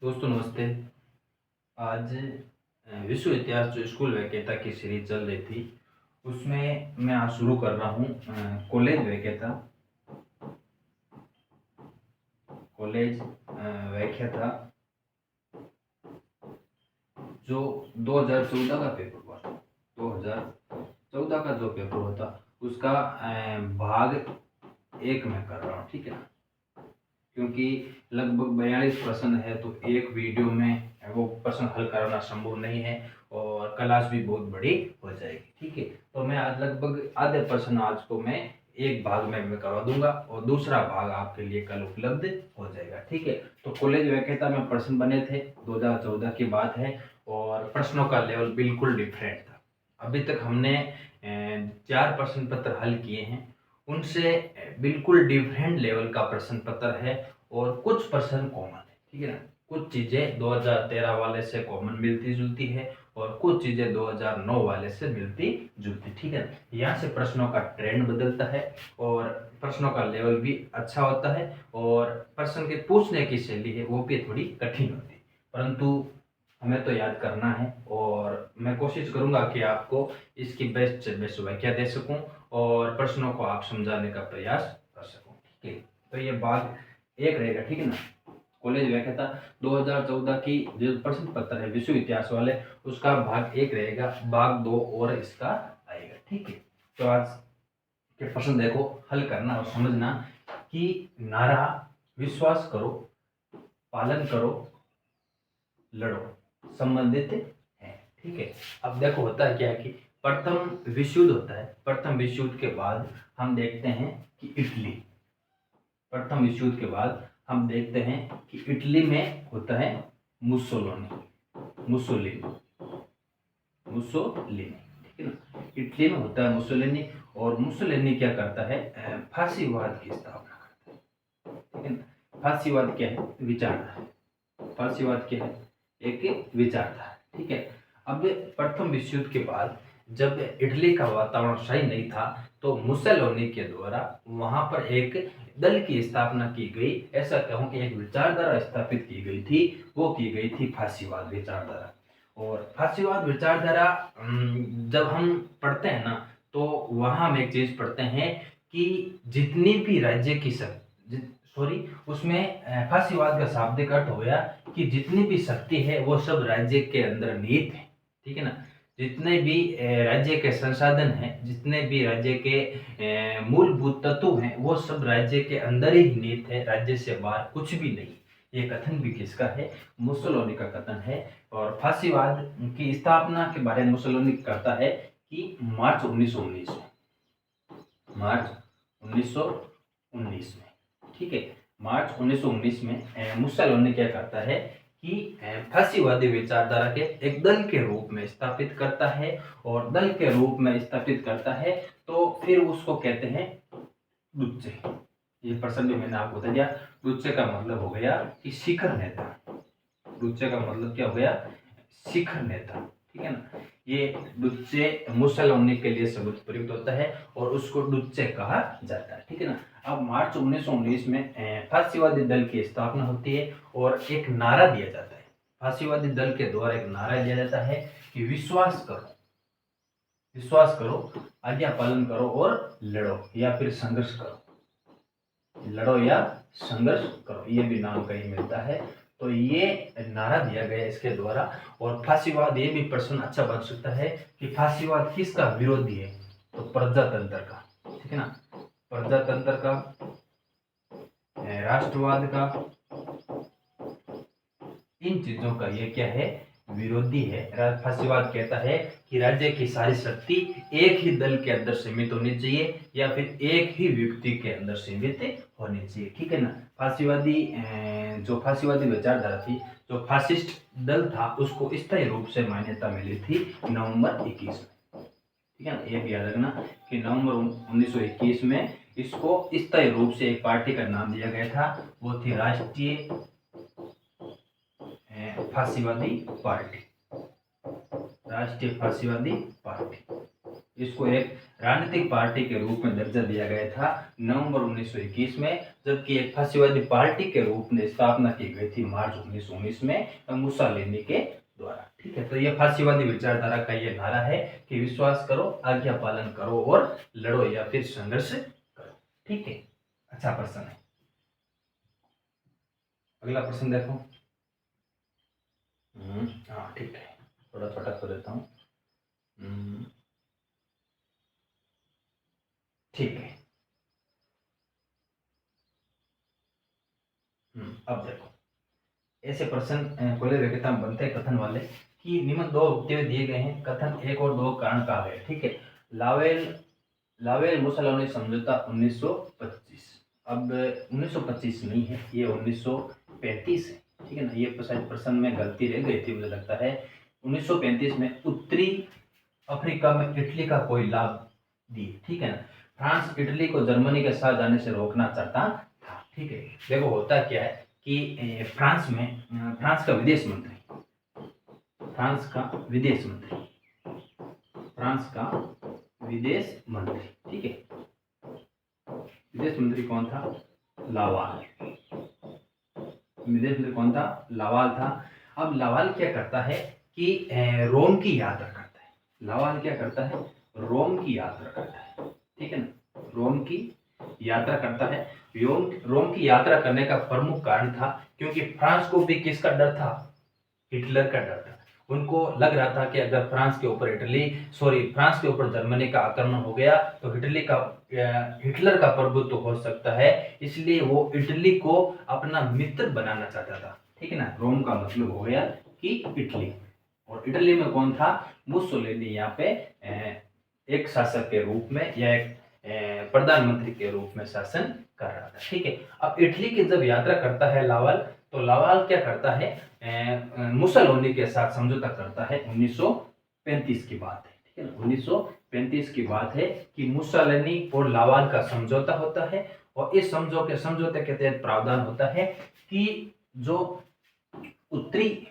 दोस्तों नमस्ते। आज विश्व इतिहास जो स्कूल वैकेता की सीरीज चल रही थी उसमें मैं आज शुरू कर रहा हूँ कॉलेज वैकेता। कॉलेज वैकेता जो 2014 का पेपर हुआ था। 2014 का जो पेपर हुआ था उसका भाग 1 में कर रहा हूँ, ठीक है ना। क्योंकि लगभग 42 प्रश्न है तो एक वीडियो में वो प्रश्न हल करना संभव नहीं है और क्लास भी बहुत बड़ी हो जाएगी, ठीक है। तो मैं आज लगभग आधे प्रश्न आज को मैं एक भाग में मैं करवा दूंगा और दूसरा भाग आपके लिए कल उपलब्ध हो जाएगा, ठीक है। तो कॉलेज वैकेता में प्रश्न बने थे, 2014 की बात है और प्रश्नों का लेवल बिल्कुल डिफरेंट था। अभी तक हमने 4 प्रश्न पत्र हल किए हैं, उनसे बिल्कुल डिफरेंट लेवल का प्रश्न पत्र है और कुछ प्रश्न कॉमन है, ठीक है ना। कुछ चीजें 2013 वाले से कॉमन मिलती जुलती है और कुछ चीजें 2009 वाले से मिलती जुलती, ठीक है। यहाँ से प्रश्नों का ट्रेंड बदलता है और प्रश्नों का लेवल भी अच्छा होता है और प्रश्न के पूछने की शैली है वो भी थोड़ी कठिन होती है, परंतु हमें तो याद करना है और मैं कोशिश करूंगा कि आपको इसकी बेस्ट से बेस्ट व्याख्या दे सकूं और प्रश्नों को आप समझाने का प्रयास कर सकूं, ठीक है। तो ये भाग 1 रहेगा, ठीक है ना। कॉलेज व्याख्याता 2014 की जो प्रश्न पत्र है विश्व इतिहास वाले उसका भाग 1 रहेगा, भाग 2 और इसका आएगा, ठीक है। तो आज के प्रश्न देखो, हल करना और समझना कि नारा विश्वास करो, पालन करो, लड़ो संबंधित है, ठीक है। अब देखो होता है क्या है कि प्रथम विश्व युद्ध होता है। प्रथम विश्व युद्ध के बाद हम देखते हैं कि इटली, प्रथम विश्व युद्ध के बाद हम देखते हैं कि इटली में होता है मुसोलिनी, मुसोलिनी, मुसोलिनी, ठीक है ना। इटली में होता है मुसोलिनी और मुसोलिनी क्या करता है, फांसीवाद की स्थापना करता है, ठीक है ना। फांसीवाद क्या है, विचारधारा। फांसीवाद क्या है, एक विचारधारा, ठीक है। अब प्रथम विश्व युद्ध के बाद जब इटली का वातावरण सही नहीं था तो मुसोलिनी के द्वारा वहां पर एक दल की स्थापना की गई, ऐसा कहूं कि एक विचारधारा स्थापित की गई थी, वो की गई थी फांसीवाद विचारधारा। और फांसीवाद विचारधारा जब हम पढ़ते हैं ना तो वहां हम एक चीज पढ़ते हैं कि जितनी भी राज्य की सॉरी उसमें फांसीवाद का शाब्दिक अर्थ हो गया कि जितनी भी शक्ति है वो सब राज्य के अंदर निहित है, ठीक है ना। जितने भी राज्य के संसाधन हैं, जितने भी राज्य के मूलभूत तत्व हैं वो सब राज्य के अंदर ही निहित है, राज्य से बाहर कुछ भी नहीं। ये कथन भी किसका है, मुसोलिनी का कथन है। और फांसीवाद की स्थापना के बारे में मुसोलिनी कहता है कि मार्च 1919 में, मार्च 1919 में, ठीक है। मार्च 1919 में मुसोलिनी क्या करता है कि फांसीवादी विचारधारा के एक दल के रूप में स्थापित करता है और दल के रूप में स्थापित करता है तो फिर उसको कहते हैं दुच्चे। ये प्रसंग भी मैंने आपको बता दिया। दुच्चे का मतलब हो गया कि शिखर नेता। दुच्चे का मतलब क्या हो गया, शिखर नेता, ठीक है ना। ये डुच्चे मुसोलिनी के लिए शब्द प्रयुक्त होता है और उसको डुच्चे कहा जाता है, ठीक है ना। अब मार्च 1919 में फांसीवादी दल की स्थापना होती है और एक नारा दिया जाता है। फांसीवादी दल के द्वारा एक नारा दिया जाता है कि विश्वास करो, विश्वास करो, आज्ञा पालन करो और लड़ो या फिर संघर्ष करो, लड़ो या संघर्ष करो, ये भी नाम कहीं मिलता है। तो ये नारा दिया गया इसके द्वारा। और फांसीवाद, ये भी प्रश्न अच्छा बन सकता है कि फांसीवाद किसका विरोधी है, तो प्रजातंत्र का, ठीक है ना। प्रजातंत्र का, राष्ट्रवाद का, इन चीजों का ये क्या है, विरोधी है। फांसीवाद कहता है कि राज्य की सारी शक्ति एक ही दल के अंदर सीमित होनी चाहिए या फिर एक ही व्यक्ति के अंदर सीमित होनी चाहिए, ठीक है ना। फांसीवादी जो फांसीवादी विचारधारा थी, जो फासिस्ट दल था उसको स्थायी रूप से मान्यता मिली थी नवंबर 21 में, ठीक है ना। ये भी याद रखना कि नवंबर 1921 में इसको स्थायी रूप से एक पार्टी का नाम दिया गया था, वो थी राष्ट्रीय फांसीवादी पार्टी, राष्ट्रीय फांसीवादी पार्टी। इसको एक राजनीतिक पार्टी के रूप में दर्जा दिया गया था नवंबर 1921 में, जबकि एक फासीवादी पार्टी के रूप में स्थापना की गई थी मार्च 1919 में मुसोलिनी के द्वारा। ठीक है, तो ये फासीवादी विचारधारा का ये नारा है कि विश्वास करो, आज्ञा पालन करो और लड़ो या फिर संघर्ष करो। ठीक है, अच्छा प्रश्न है। अगला प्रश्न देखो। हाँ ठीक है, थोड़ा छोटा कर देता हूँ। ठीक है। अब देखो, ऐसे प्रश्न खोले विक्रेता में बनते हैं कथन वाले कि निम्न दो उक्तियां दिए गए हैं, कथन एक और दो कारण कहा गया। ठीक है, लावेल लावेल मुसोलिनी समझौता 1925। अब 1925 नहीं है, ये 1935 है। ठीक है ना, ये शायद प्रश्न में गलती रह गई थी, मुझे लगता है 1935 में उत्तरी अफ्रीका में इटली का कोई लाभ दिए। ठीक है ना, फ्रांस इटली को जर्मनी के साथ जाने से रोकना चाहता था। ठीक है, देखो होता क्या है कि फ्रांस का विदेश मंत्री फ्रांस का विदेश मंत्री ठीक है, विदेश मंत्री कौन था? लावाल। विदेश मंत्री कौन था? लावाल था। अब लावाल क्या करता है कि रोम की यात्रा करता है। लावाल क्या करता है? रोम की यात्रा करता है। ठीक है ना, रोम की यात्रा करता है। रोम की यात्रा करने का प्रमुख कारण था क्योंकि फ्रांस को भी किसका डर था? हिटलर का डर था। उनको लग रहा था कि अगर फ्रांस के ऊपर जर्मनी का आक्रमण हो गया तो हिटलर का प्रभुत्व हो सकता है, इसलिए वो इटली को अपना मित्र बनाना चाहता था। ठीक है ना, रोम का मतलब हो गया कि इटली, और इटली में कौन था? मुसोलिनी यहाँ पे एक शासक के रूप में या एक प्रधानमंत्री के रूप में शासन कर रहा था। ठीक है, अब इटली की जब यात्रा करता है लावाल, तो लावाल क्या करता है? मुसोलिनी के साथ समझौता करता है। 1935 की बात है। ठीक है ना, 1935 की बात है कि मुसोलिनी और लावाल का समझौता होता है, और इस समझौते के तहत प्रावधान होता है कि जो उत्तरी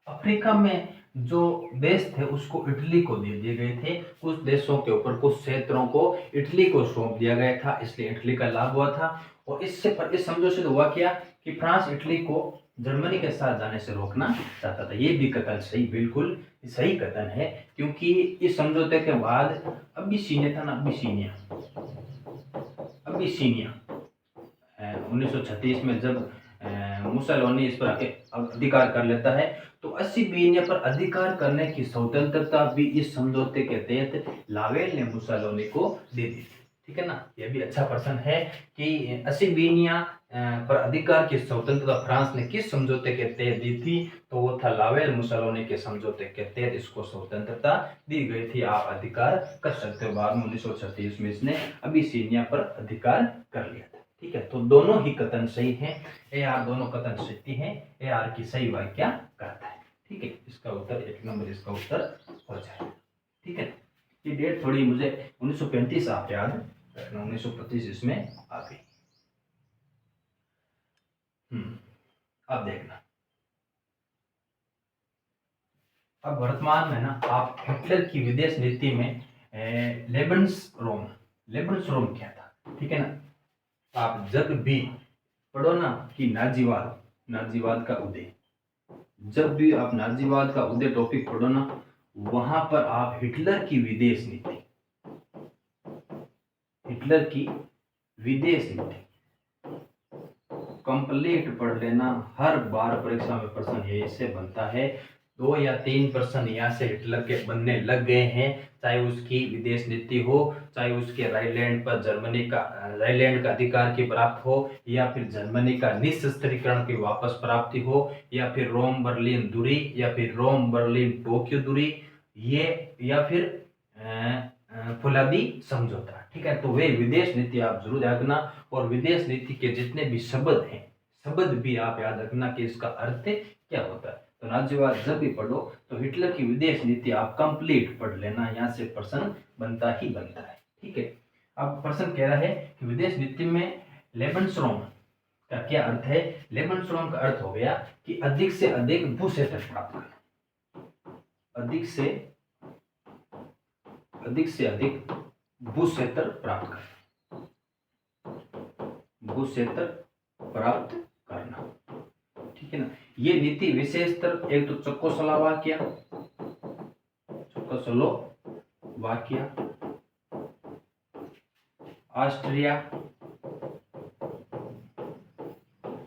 अफ्रीका में जो देश थे उसको इटली को दे दिए गए थे। कुछ देशों के ऊपर, कुछ क्षेत्रों को इटली को सौंप दिया गया था, इसलिए इटली का लाभ हुआ था। और इस समझौते से हुआ क्या कि फ्रांस इटली को जर्मनी के साथ जाने से रोकना चाहता था। ये भी कथन सही, बिल्कुल सही कथन है, क्योंकि इस समझौते के बाद अबिसिनिया था ना, अबिसिनिया 1936 में जब मुसोलिनी इस पर अधिकार कर लेता है, तो अबिसिनिया पर अधिकार करने की स्वतंत्रता भी इस समझौते के तहत लावेल ने मुसोलिनी को दे दी थी। ठीक है ना, यह भी अच्छा प्रश्न है कि अबिसिनिया पर अधिकार की स्वतंत्रता फ्रांस ने किस समझौते के तहत दी थी? तो वो था लावेल मुसोलिनी के समझौते के तहत इसको स्वतंत्रता दी गई थी। आप अधिकार कर सकते हो। बाद में 1936 में इसने अबिसिनिया पर अधिकार कर लिया था। ठीक है, तो दोनों ही कथन सही हैं। ए आर दोनों कथन सही हैं। ए आर की सही व्याख्या करता है। ठीक है, इसका उत्तर 1 नंबर इसका उत्तर हो जाएगा। ठीक है, ये डेट थोड़ी मुझे 1935 आप याद रखना, 1925 इसमें आ गई। अब देखना, अब वर्तमान में ना आप हिटलर की विदेश नीति में लेबन्सरोम क्या था? ठीक है ना, आप जब भी पढ़ो ना कि नाजीवाद का उदय, जब भी आप नाजीवाद का उदय टॉपिक पढ़ो ना, वहां पर आप हिटलर की विदेश नीति कंप्लीट पढ़ लेना। हर बार परीक्षा में प्रश्न यही से बनता है। 2 या 3 प्रश्न यहाँ से हिटलर के बनने लग गए हैं, चाहे उसकी विदेश नीति हो, चाहे उसके राइनलैंड पर राइनलैंड का अधिकार की प्राप्त हो, या फिर जर्मनी का निशस्त्रीकरण की वापस प्राप्ति हो, या फिर रोम बर्लिन दूरी, या फिर रोम बर्लिन टोक्यो दूरी, ये या फिर फुलादी समझौता। ठीक है, तो वे विदेश नीति आप जरूर याद रखना, और विदेश नीति के जितने भी शब्द भी आप याद रखना कि इसका अर्थ क्या होता है। तो नाजीवाद जब भी पढ़ो तो हिटलर की विदेश नीति आप कंप्लीट पढ़ लेना, यहाँ से प्रश्न बनता ही बनता है। ठीक है, अब प्रश्न कह रहा है कि विदेश नीति में लेबन्सरोम का क्या अर्थ है? लेबन्सरोम का अर्थ हो गया कि अधिक से अधिक भू क्षेत्र प्राप्त करना, अधिक से अधिक भू क्षेत्र प्राप्त करना, भू क्षेत्र प्राप्त करना, ठीक है ना। ये नीति विशेषतर एक तो चेकोस्लोवाकिया, चेकोस्लोवाकिया, ऑस्ट्रिया,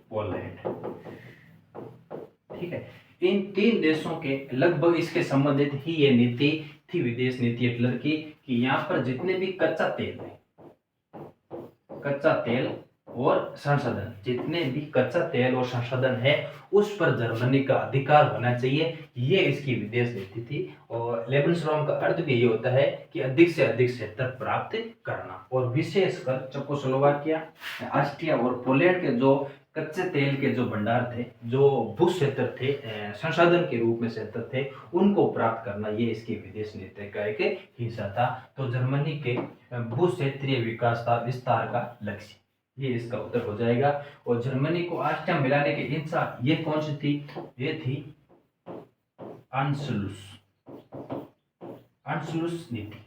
पोलैंड, ठीक है, इन 3 देशों के लगभग इसके संबंधित ही ये नीति थी, विदेश नीति हिटलर की, कि यहाँ पर जितने भी कच्चा तेल है, कच्चा तेल और संसाधन, जितने भी कच्चा तेल और संसाधन है उस पर जर्मनी का अधिकार होना चाहिए, ये इसकी विदेश नीति थी। और लेबेनस्ट्रॉम का अर्थ भी ये होता है कि अधिक से अधिक क्षेत्र प्राप्त करना, और विशेषकर चेकोस्लोवाकिया, ऑस्ट्रिया और पोलैंड के जो कच्चे तेल के जो भंडार थे, जो भू क्षेत्र थे, संसाधन के रूप में क्षेत्र थे, उनको प्राप्त करना, ये इसकी विदेश नीति का एक हिस्सा था। तो जर्मनी के भू क्षेत्रीय विकास का विस्तार का लक्ष्य, ये इसका उत्तर हो जाएगा। और जर्मनी को ऑस्ट्रिया मिलाने की इच्छा ये कौन सी थी, ये थी अंशलुस, अंशलुस नीति।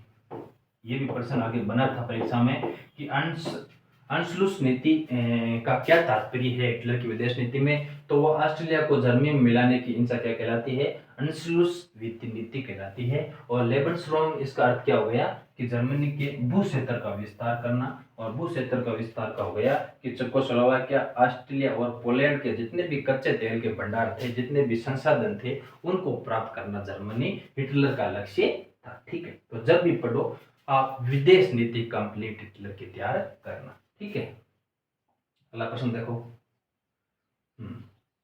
ये भी प्रश्न आगे बना था परीक्षा में कि अंशलुस नीति का क्या तात्पर्य है हिटलर की विदेश नीति में, तो वो ऑस्ट्रेलिया को जर्मनी में मिलाने की इच्छा क्या कहलाती है, अंशलुस नीति कहलाती है। और लेबेनस्ट्रॉम, इसका अर्थ क्या हो गया कि जर्मनी के भू क्षेत्र का विस्तार करना, और भू क्षेत्र का विस्तार का हो गया कि चेकोस्लोवाकिया, ऑस्ट्रेलिया और पोलैंड के जितने भी कच्चे तेल के भंडार थे, जितने भी संसाधन थे, उनको प्राप्त करना जर्मनी हिटलर का लक्ष्य था, ठीक है। तो जब भी पढ़ो आप विदेश नीति कंप्लीट हिटलर की तैयार करना, ठीक है। अगला प्रश्न देखो,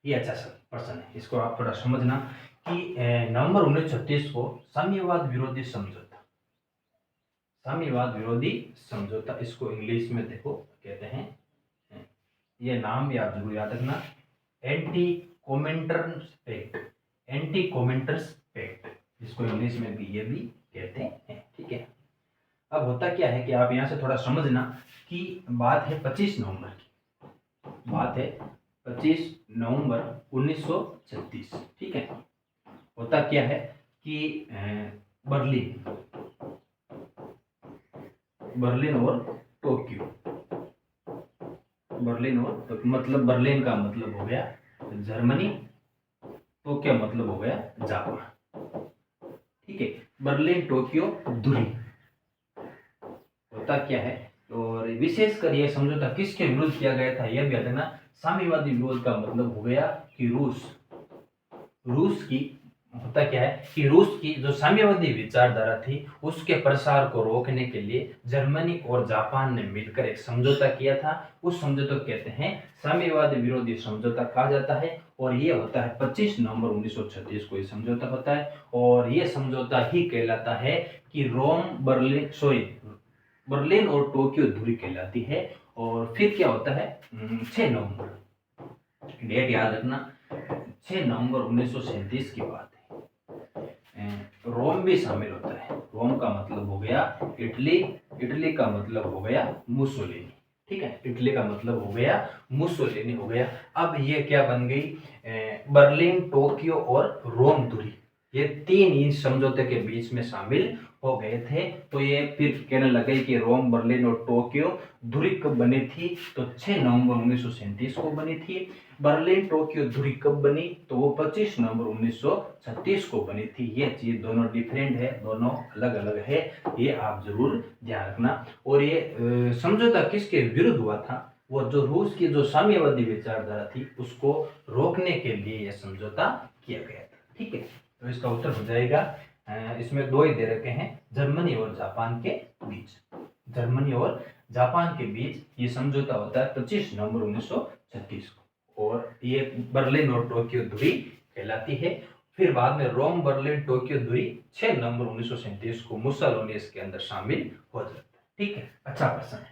ये अच्छा प्रश्न है, इसको आप थोड़ा समझना कि नवंबर 1936 को साम्यवाद विरोधी समझौता, साम्यवाद विरोधी समझौता, इसको इंग्लिश में देखो कहते हैं, ये नाम भी आप जरूर याद रखना, एंटी कोमिंटर्न पैक्ट, एंटी कोमिंटर्स पैक्ट, इसको इंग्लिश में भी ये भी कहते हैं, ठीक है। अब होता क्या है कि आप यहाँ से थोड़ा समझना कि बात है 25 नवंबर की, बात है 25 नवंबर 1936, ठीक है। होता क्या है कि बर्लिन, बर्लिन और टोक्यो, बर्लिन और टोक्यो, मतलब बर्लिन का मतलब हो गया जर्मनी, टोक्यो मतलब हो गया जापान, ठीक है। बर्लिन टोक्यो दूरी, होता क्या है, और विशेषकर यह समझौता किसके विरुद्ध किया गया था, यह भी याद रखना, साम्यवादी विरोध का मतलब हो गया कि रूस की, होता क्या है कि रूस की जो साम्यवादी विचारधारा थी उसके प्रसार को रोकने के लिए जर्मनी और जापान ने मिलकर एक समझौता किया था, उस समझौते को कहते हैं साम्यवादी विरोधी समझौता कहा जाता है। और ये होता है 25 नवंबर 1936 को ये समझौता होता है, और ये समझौता ही कहलाता है कि बर्लिन और टोक्यो दूरी कहलाती है। और फिर क्या होता है 6 नवंबर, डेट याद रखना, 6 नवंबर 1937 की बात है, रोम भी शामिल होता है। रोम का मतलब हो गया इटली, इटली का मतलब हो गया मुसोलिनी, ठीक है, इटली का मतलब हो गया मुसोलिनी हो गया। अब ये क्या बन गई, बर्लिन, टोक्यो और रोम दूरी, ये 3 इंच समझौते के बीच में शामिल हो गए थे। तो ये फिर कहने लगे कि रोम, बर्लिन और टोक्यो दूरी कब बनी थी, तो 6 नवंबर 1937 को बनी थी। बर्लिन टोक्यो दूरी कब बनी, तो वो 25 नवंबर 1936 को बनी थी। ये चीज दोनों डिफरेंट है, दोनों अलग अलग है, ये आप जरूर ध्यान रखना। और ये समझौता किसके विरुद्ध हुआ था, वो जो रूस की जो साम्यवादी विचारधारा थी उसको रोकने के लिए यह समझौता किया गया था, ठीक है। तो इसका उत्तर हो जाएगा, इसमें 2 ही दे रखे हैं, जर्मनी और जापान के बीच, जर्मनी और जापान के बीच ये समझौता होता है 25 नवंबर 1936 को, और ये बर्लिन और टोक्यो दूरी कहलाती है। फिर बाद में रोम, बर्लिन, टोक्यो दूरी 6 नवंबर 1937 को मुसोलिनी इसके अंदर शामिल हो जाता है, ठीक है। अच्छा प्रश्न है,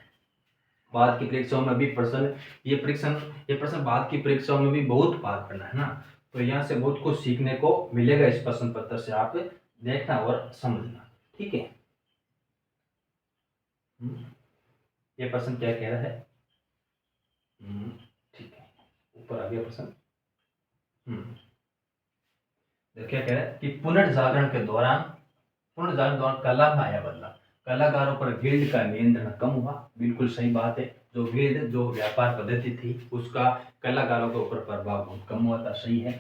बाद की परीक्षाओं में भी प्रश्न, ये प्रश्न बाद की परीक्षाओं में भी बहुत बार पढ़ना है ना, तो यहाँ से बहुत कुछ सीखने को मिलेगा इस प्रश्न पत्र से, आप देखना और समझना, ठीक है। ये प्रश्न क्या कह रहा है, ठीक है, ऊपर आ गया प्रश्न। क्या कह रहा है कि पुनर्जागरण के दौरान कला में आया बदलाव, कलाकारों पर गिल्ड का नियंत्रण कम हुआ, बिल्कुल सही बात है। जो गिल्ड जो व्यापार पद्धति थी उसका कलाकारों के ऊपर प्रभाव बहुत कम हुआ था, सही है।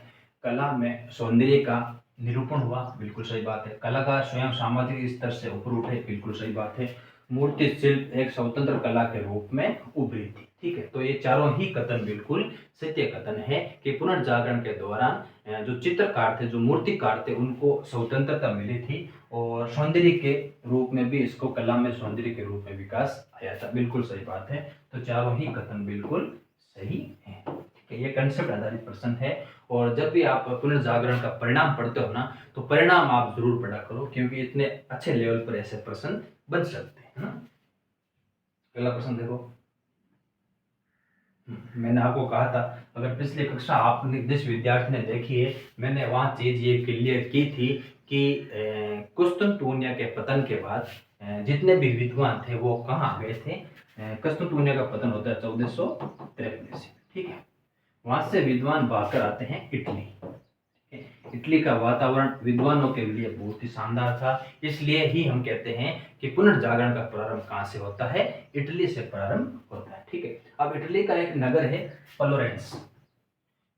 कला में सौंदर्य का निरूपण हुआ, बिल्कुल सही बात है। कलाकार स्वयं सामाजिक स्तर से ऊपर उठे, बिल्कुल सही बात है। मूर्ति शिल्प एक स्वतंत्र कला के रूप में उभरी थी, ठीक है। तो ये चारों ही कथन बिल्कुल सत्य कथन है कि पुनर्जागरण के दौरान जो चित्रकार थे, जो मूर्तिकार थे, उनको स्वतंत्रता मिली थी और सौंदर्य के रूप में भी इसको कला में सौंदर्य के रूप में विकास आया था, बिल्कुल सही बात है। तो चारों ही कथन बिल्कुल सही है, ठीक है। ये कंसेप्ट आधारित प्रश्न है। और जब भी आप पुनर्जागरण का परिणाम पढ़ते हो ना, तो परिणाम आप जरूर पढ़ा करो, क्योंकि इतने अच्छे लेवल पर ऐसे प्रश्न बन सकते हैं ना। अगला प्रश्न देखो। मैंने आपको कहा था, अगर पिछली कक्षा आपने जिस विद्यार्थी ने देखी है, मैंने वहाँ चीज ये क्लियर की थी कि कुस्तुनतुनिया के पतन के बाद जितने भी विद्वान थे वो कहाँ गए थे। कुस्तुनतुनिया का पतन होता है 1453 से, ठीक है। वहां से विद्वान भागकर आते हैं इटली। इटली का वातावरण विद्वानों के लिए बहुत ही शानदार था, इसलिए ही हम कहते हैं कि पुनर्जागरण का प्रारंभ कहाँ से होता है, इटली से प्रारंभ होता है, ठीक है। अब इटली का एक नगर है फ्लोरेंस,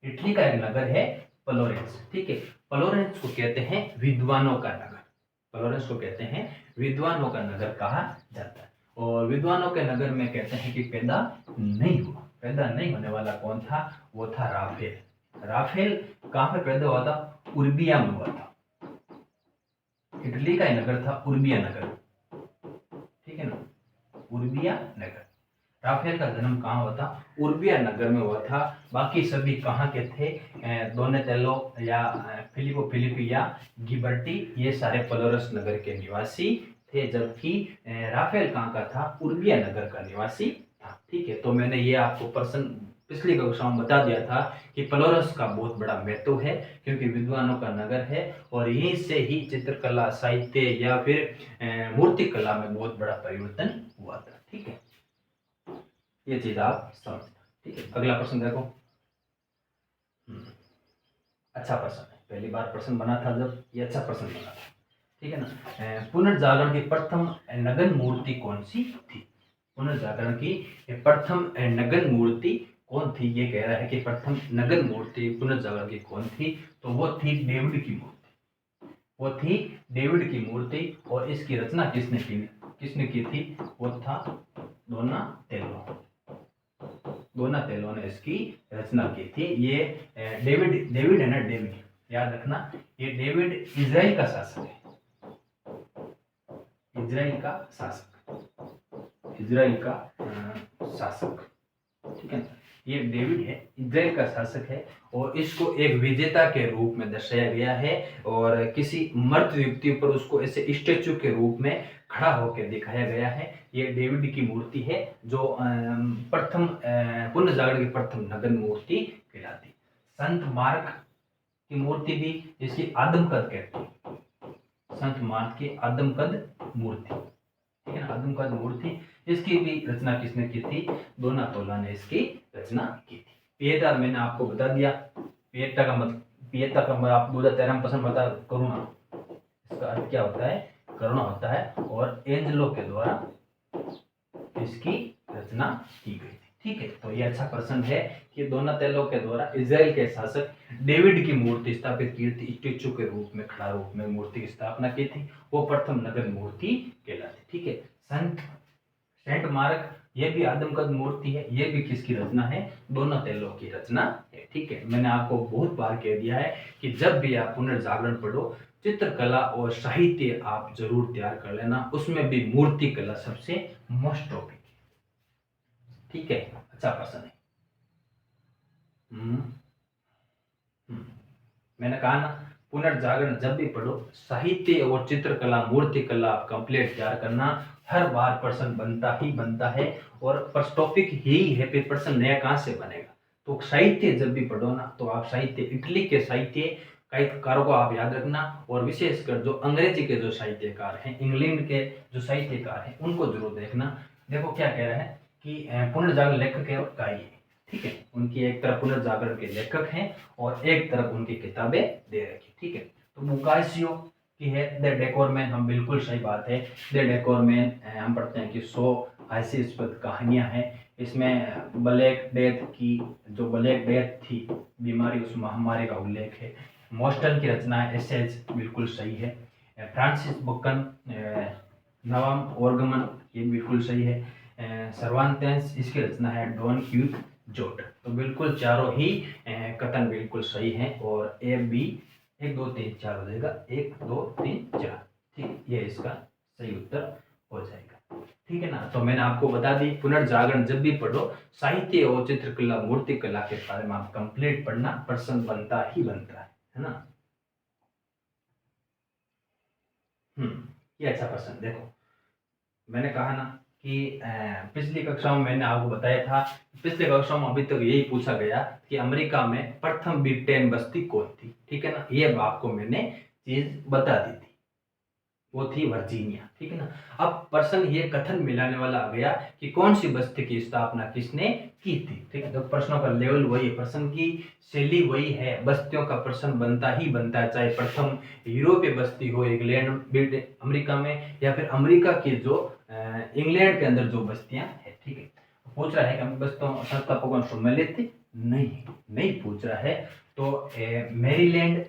इटली का एक नगर है फ्लोरेंस, ठीक है। फ्लोरेंस को कहते हैं विद्वानों का नगर, फ्लोरेंस को कहते हैं विद्वानों का नगर कहा जाता है। और विद्वानों के नगर में कहते हैं कि पैदा नहीं हुआ, पैदा नहीं होने वाला कौन था, वो था राफेल। राफेल कहाँ पे पैदा हुआ था, उर्बिया में हुआ था। इटली का नगर था उर्बिया नगर, ठीक है ना, उर्बिया नगर। राफेल का जन्म कहाँ हुआ था, उर्बिया नगर में हुआ था। बाकी सभी कहाँ के थे, दोनेतेलो या फिलिपो फिलिपी या गिबर्टी, ये सारे फ्लोरेंस नगर के निवासी थे, जबकि राफेल कहाँ का था, उर्बिया नगर का निवासी था, ठीक है। तो मैंने ये आपको प्रश्न पिछली कक्षा में बता दिया था कि फ्लोरेंस का बहुत बड़ा महत्व है, क्योंकि विद्वानों का नगर है और यहीं से ही चित्रकला, साहित्य या फिर मूर्ति कला में बहुत बड़ा परिवर्तन हुआ था, ठीक है। ये चीज आप समझना, ठीक है। अगला प्रश्न देखो। अच्छा प्रश्न है, पहली बार प्रश्न बना था जब, ये अच्छा प्रश्न बना था, ठीक है ना। पुनर्जागरण की प्रथम नगन मूर्ति कौन सी थी, पुनर्जागरण की प्रथम नगन मूर्ति कौन थी, ये कह रहा है कि प्रथम नगन मूर्ति पुनर्जागरण की कौन थी, तो वो थी डेविड की मूर्ति, वो थी डेविड की मूर्ति। और इसकी रचना किसने की थी, वो था डोनाटेलो, डोनाटेलो ने इसकी रचना की थी। ये डेविड है ना, डेविड याद रखना, ये डेविड इजराइल का शासक है, इजराइल का शासक, इजराइल का शासक, ठीक है। ये डेविड है, इजराइल का शासक है और इसको एक विजेता के रूप में दर्शाया गया है और किसी मर्द व्यक्ति पर उसको ऐसे स्टेचू के रूप में खड़ा होकर दिखाया गया है। ये डेविड की मूर्ति है जो प्रथम पुनर्जागरण की प्रथम नगन मूर्ति कहलाती। संत मार्क की मूर्ति भी, जिसकी आदमकद कहते हैं, संत मार्क की आदमकद मूर्ति, ठीक है ना, आदमकद मूर्ति, इसकी भी रचना किसने की थी, डोनाटेलो ने इसकी रचना की थी। पिएटा मैंने आपको बता दिया, पिएटा का मतलब, पिएटा का मतलब आप 2013 पसंद बता, करुणा, इसका अर्थ क्या होता है, करुणा होता है। और एंजेलो के द्वारा इसकी रचना की गई थी, ठीक है। तो ये अच्छा प्रश्न है कि डोनाटेलो के द्वारा इजराइल के शासक डेविड की मूर्ति स्थापित की थी, स्टेचू के रूप में, खड़ा रूप में मूर्ति की स्थापना की थी, वो प्रथम नगर मूर्ति कहलाती, ठीक है। सेंट मार्क, ये भी आदमकद मूर्ति है, ये भी किसकी रचना है, डोनाटेलो की रचना है, ठीक है। मैंने आपको बहुत बार कह दिया है कि जब भी आप पुनर्जागरण पढ़ो, चित्रकला और साहित्य आप जरूर तैयार कर लेना, उसमें भी मूर्ति कला सबसे मोस्ट टॉपिक, ठीक है। अच्छा प्रश्न है। मैंने कहा ना, पुनर्जागरण जब भी पढ़ो, साहित्य और चित्रकला, मूर्ति कला कंप्लीट तैयार करना, हर बार प्रश्न बनता ही बनता है और टॉपिक यही है, फिर प्रश्न नया कहाँ से बनेगा। तो साहित्य जब भी पढ़ो ना, तो आप साहित्य, इटली के साहित्यकारों को आप याद रखना, और विशेषकर जो अंग्रेजी के जो साहित्यकार हैं, इंग्लैंड के जो साहित्यकार हैं, उनको जरूर देखना। देखो क्या कह रहा है कि पुनर्जागरण लेखक है और काई, ठीक है। उनकी एक तरफ पुनर्जागरण के लेखक हैं और एक तरफ उनकी किताबें दे रखी, ठीक है। तो बुकासियो, की है। द डेकोरमैन, हम बिल्कुल सही बात है। द डेकोरमैन हम पढ़ते हैं कि 100 हास्यास्पद कहानियां हैं। इसमें ब्लैक डेथ की, जो ब्लैक डेथ थी बीमारी, उस महामारी का उल्लेख है। मॉस्टन की रचना है एसेज, बिल्कुल सही है। फ्रांसिस बकन, नवम ओर्गमन, ये बिल्कुल सही है। सर्वांतेंस, इसकी रचना है डॉन क्विक्सोट। तो बिल्कुल चारों ही कथन बिल्कुल सही हैं और ए बी 1 2 3 4 हो जाएगा, 1 2 3 4। ठीक, ये इसका सही उत्तर हो जाएगा। ठीक है ना। तो मैंने आपको बता दी, पुनर्जागरण जब भी पढ़ो साहित्य और चित्रकला मूर्ति कला के बारे में आप कंप्लीट पढ़ना, प्रश्न बनता ही बनता है ना। ये अच्छा प्रश्न देखो, मैंने कहा ना कि पिछली कक्षाओं में मैंने आपको बताया था, पिछले कक्षाओं में अभी तक यही पूछा गया कि अमेरिका में प्रथम ब्रिटेन बस्ती कौन थी। ठीक है ना, ये आपको मैंने चीज बता दी थी, वो थी वर्जीनिया। ठीक है ना। अब प्रश्न ये कथन मिलाने वाला आ गया कि कौन सी बस्ती की स्थापना किसने की थी। ठीक है, तो प्रश्नों का लेवल वही है, प्रश्न की शैली वही है, बस्तियों का प्रश्न बनता ही बनता है, चाहे प्रथम यूरोपीय बस्ती हो इंग्लैंड अमेरिका में, या फिर अमेरिका के जो इंग्लैंड के अंदर जो बस्तियां है। ठीक है, पूछ रहा है कि बस्तियों संस्थापकों सम्मिलित थी, नहीं नहीं पूछ रहा है। तो मैरीलैंड,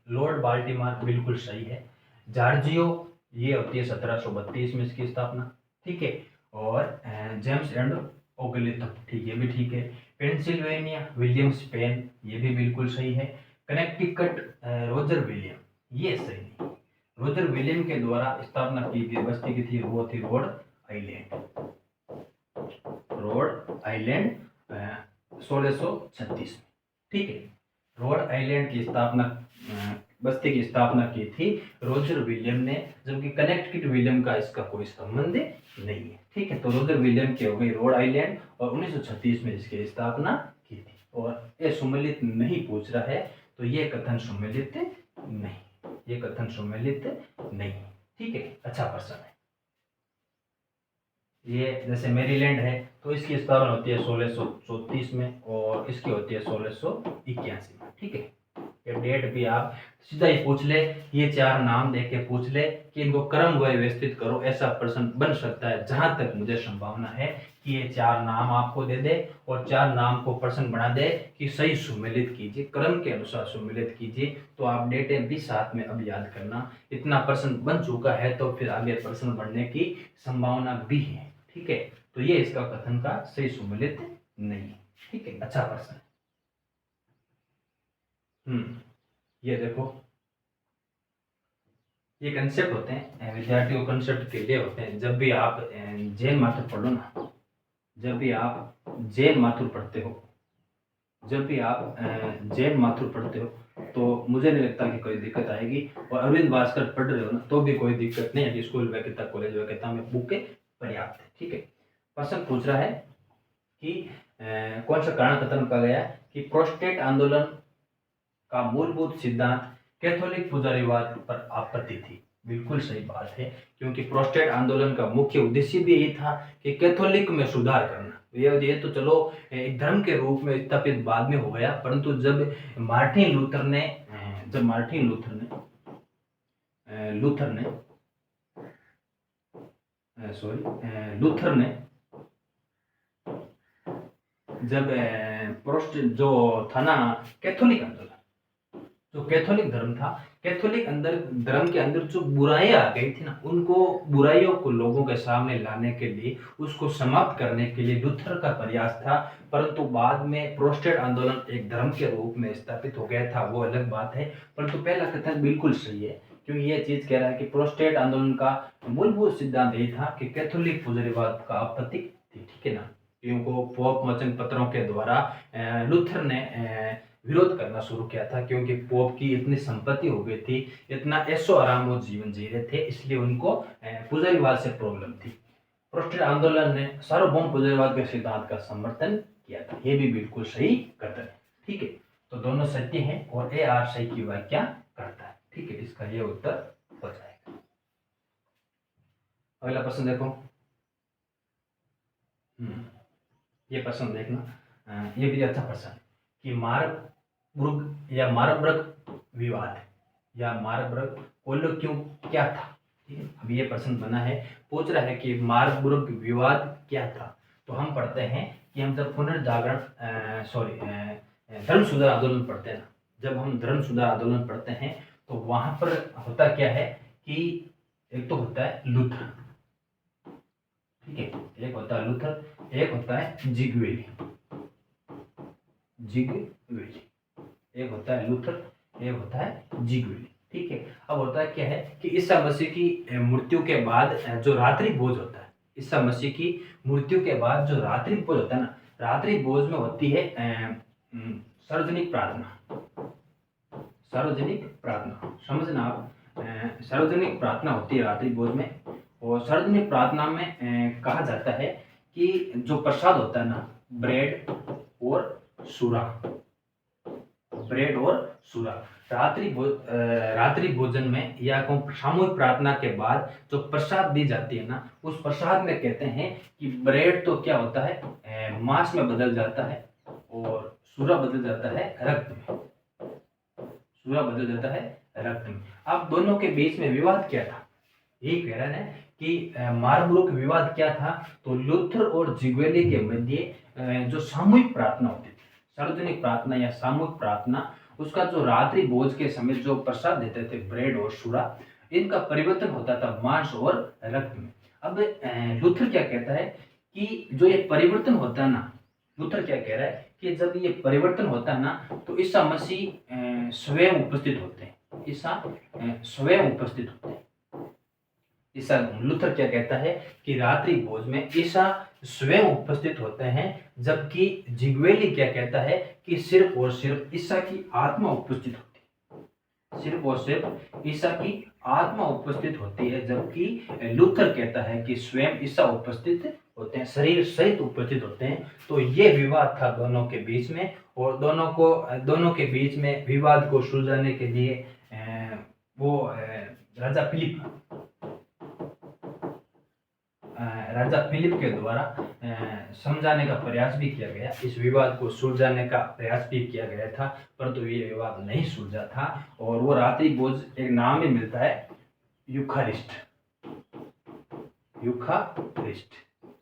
लॉर्ड बाल्टीमोर बिल्कुल सही है। जॉर्जियो, ये होती है 1732 में इसकी स्थापना। ठीक है, और जेम्स एंड ओगलेथम, ठीक, ये भी ठीक है। पेंसिल्वेनिया, विलियम्स पेन, ये भी बिल्कुल सही है। कनेक्टिकट, रोजर विलियम, ये सही नहीं। रोजर विलियम के द्वारा स्थापना की गई बस्ती की थी, वो थी रोड आइलैंड। रोड आइलैंड 1636 में। ठीक है, रोड आइलैंड की स्थापना, बस्ती की स्थापना की थी रोजर विलियम ने, जबकि कनेक्टिकट विलियम का इसका कोई संबंध नहीं है। ठीक है, तो रोजर विलियम की हो गई रोड आइलैंड और 1936 में इसकी स्थापना की थी। और ये सम्मिलित नहीं पूछ रहा है, तो ये कथन सम्मिलित नहीं, ये कथन सम्मिलित नहीं। ठीक है, अच्छा प्रश्न है ये। जैसे मैरीलैंड है तो इसकी स्थापना होती है 1634 में और इसकी होती है 1681 में। ठीक है, ये डेट भी आप सीधा ही पूछ ले, ये चार नाम देख के पूछ ले कि इनको क्रम व्यवस्थित करो, ऐसा प्रश्न बन सकता है। जहां तक मुझे संभावना है कि ये चार नाम आपको दे दे और चार नाम को प्रश्न बना दे कि सही सुमेलित कीजिए, क्रम के अनुसार सुमेलित कीजिए, तो आप डेटें भी साथ में अब याद करना। इतना प्रश्न बन चुका है तो फिर आगे प्रश्न बनने की संभावना भी है। ठीक है, तो ये इसका कथन का सही सुमेलित नहीं। ठीक है, अच्छा प्रश्न है। ये देखो, ये कंसेप्ट होते हैं विद्यार्थियों को, कंसेप्ट के लिए होते हैं। जब भी आप जैन माथुर पढ़ो ना, जब भी आप जैन माथुर पढ़ते हो, जब भी आप जैन माथुर पढ़ते हो, तो मुझे नहीं लगता कि कोई दिक्कत आएगी। और अरविंद भास्कर पढ़ रहे हो ना, तो भी कोई दिक्कत नहीं है कि स्कूल वगैरह कॉलेज वगैरह में बुकें पर्याप्त है। ठीक है, प्रश्न पूछ रहा है कि कौन सा कारण कथन का गया कि प्रोस्टेट आंदोलन का मूलभूत सिद्धांत कैथोलिक पुजारीवाद पर आपत्ति थी। बिल्कुल सही बात है, क्योंकि प्रोस्टेट आंदोलन का मुख्य उद्देश्य भी यही था कि कैथोलिक में सुधार करना। ये तो चलो एक धर्म के रूप में स्थापित बाद में हो गया, परंतु जब मार्टिन लूथर ने जब मार्टिन लूथर ने सॉरी लूथर ने जब प्रोस्ट जो था ना, कैथोलिक आंदोलन, जो कैथोलिक धर्म था, कैथोलिक अंदर धर्म के अंदर जो बुराइयां आ गई थी ना, उनको बुराइयों को लोगों के सामने लाने के लिए, उसको समाप्त करने के लिए लूथर का प्रयास था। परंतु बाद में प्रोटेस्टेंट आंदोलन एक धर्म के रूप में स्थापित हो गया था, वो अलग बात है। परंतु पहला कथन बिल्कुल सही है, क्योंकि ये चीज कह रहा है कि प्रोटेस्टेंट आंदोलन का मूलभूत सिद्धांत यही था कि कैथोलिक पुजारीवाद का आपत्ति थी। ठीक है ना, इनको पोप वचन पत्रों के द्वारा लूथर ने विरोध करना शुरू किया था, क्योंकि पोप की इतनी संपत्ति हो गई थी, इतना ऐशो आराम वो जीवन जी रहे थे, इसलिए उनको पुजारीवाद से प्रॉब्लम थी। प्रोटेस्टेंट आंदोलन ने सार्वभौम पुजारीवाद के सिद्धांत का समर्थन किया था। ये भी बिल्कुल सही कथन है। ठीक है, तो दोनों सत्य हैं और ए आर सही की व्याख्या करता है। ठीक है, इसका ये उत्तर हो जाएगा। अगला प्रश्न देखो, ये प्रश्न देखना, ये भी अच्छा प्रश्न कि मार्बर्ग विवाद या मार्बर्ग कोलोक्यूम क्या था, ठीक है। अब ये प्रश्न बना है, पूछ रहा है कि मार्बुर्ग विवाद क्या था। तो हम पढ़ते हैं कि हम जब पुनर्जागरण धर्म सुधार आंदोलन पढ़ते हैं ना, जब हम धर्म सुधार आंदोलन पढ़ते हैं तो वहां पर होता क्या है कि एक तो होता है लूथर, ठीक है, एक होता है लूथर, एक होता है जिगवेली, एक होता है लूथर, एक होता है जिगवेली, ठीक है। अब होता है क्या है कि ईसा मसीह की मृत्यु के बाद जो रात्रि भोज होता है, ईसा मसीह की मृत्यु के बाद जो रात्रि भोज होता है ना, रात्रि भोज में होती है सार्वजनिक प्रार्थना, सार्वजनिक प्रार्थना, समझना आप, सार्वजनिक प्रार्थना होती है रात्रि भोज में। और सार्वजनिक प्रार्थना में कहा जाता है कि जो प्रसाद होता है ना, ब्रेड और सूरा, ब्रेड और सूरा, रात्रि भोजन में या सामूहिक प्रार्थना के बाद जो प्रसाद दी जाती है ना, उस प्रसाद में कहते हैं कि ब्रेड तो क्या होता है मांस में बदल जाता है और सूरा बदल जाता है रक्त में, सूरा बदल जाता है रक्त में। अब दोनों के बीच में विवाद क्या था, यही कह रहा है कि मार्बुर्ग विवाद क्या था। तो लूथर और जिगवेली के मध्य जो सामूहिक प्रार्थना होती थी, सार्वजनिक प्रार्थना या सामूहिक प्रार्थना, उसका जो रात्रि भोज के समय जो प्रसाद देते थे ब्रेड और सूरा, इनका परिवर्तन होता था मांस और रक्त में। अब लूथर क्या कहता है कि जो ये परिवर्तन होता है ना, लूथर क्या कह रहा है कि जब ये परिवर्तन होता है ना तो ईसा मसीह स्वयं उपस्थित होते हैं, ईसा स्वयं उपस्थित होते हैं। ईसा, लूथर क्या कहता है कि रात्रि भोज में ईसा स्वयं उपस्थित होते हैं, जबकि जिगवेली क्या कहता है कि सिर्फ और सिर्फ ईसा की आत्मा उपस्थित होती है, सिर्फ और सिर्फ ईसा की आत्मा उपस्थित होती है, जबकि लूथर कहता है कि स्वयं ईसा उपस्थित होते हैं, शरीर सहित उपस्थित होते हैं। तो ये विवाद था दोनों के बीच में, और दोनों के बीच में विवाद को सुलझाने के लिए राजा फिलिप के द्वारा समझाने का प्रयास भी किया गया, इस विवाद को सुलझाने का प्रयास भी किया गया था, परंतु ये विवाद नहीं सुलझा था। और वो रात्रि भोज एक नाम ही मिलता है यूखारिस्ट,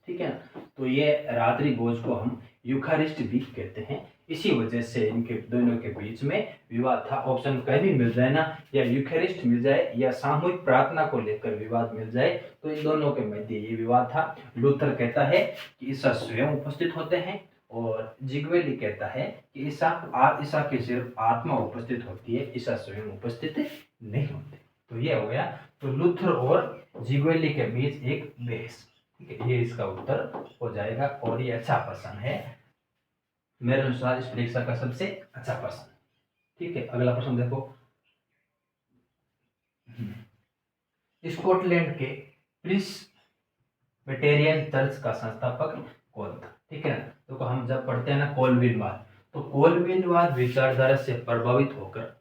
ठीक है ना। तो ये रात्रि भोज को हम यूखारिस्ट भी कहते हैं, इसी वजह से इनके दोनों के बीच में विवाद था। ऑप्शन कहीं भी मिल जाए ना, या यूखेरिस्ट मिल जाए या सामूहिक प्रार्थना को लेकर विवाद मिल जाए, तो इन दोनों के मध्य ये विवाद था। लूथर कहता है कि ईसा स्वयं उपस्थित होते हैं, और जिगवेली कहता है कि ईसा की सिर्फ आत्मा उपस्थित होती है, ईसा स्वयं उपस्थित नहीं होते। तो ये हो गया, तो लूथर और जिगवेली के बीच एक बहस, ठीक है, ये इसका उत्तर हो जाएगा। और ये अच्छा प्रश्न है, मेरे अनुसार इस परीक्षा का सबसे अच्छा प्रश्न, ठीक है। अगला प्रश्न देखो, स्कॉटलैंड के प्रेस्बिटेरियन चर्च का संस्थापक कौन था, ठीक है ना। तो हम जब पढ़ते हैं ना कोलविनवाद, तो कोलविनवाद विचारधारा से प्रभावित होकर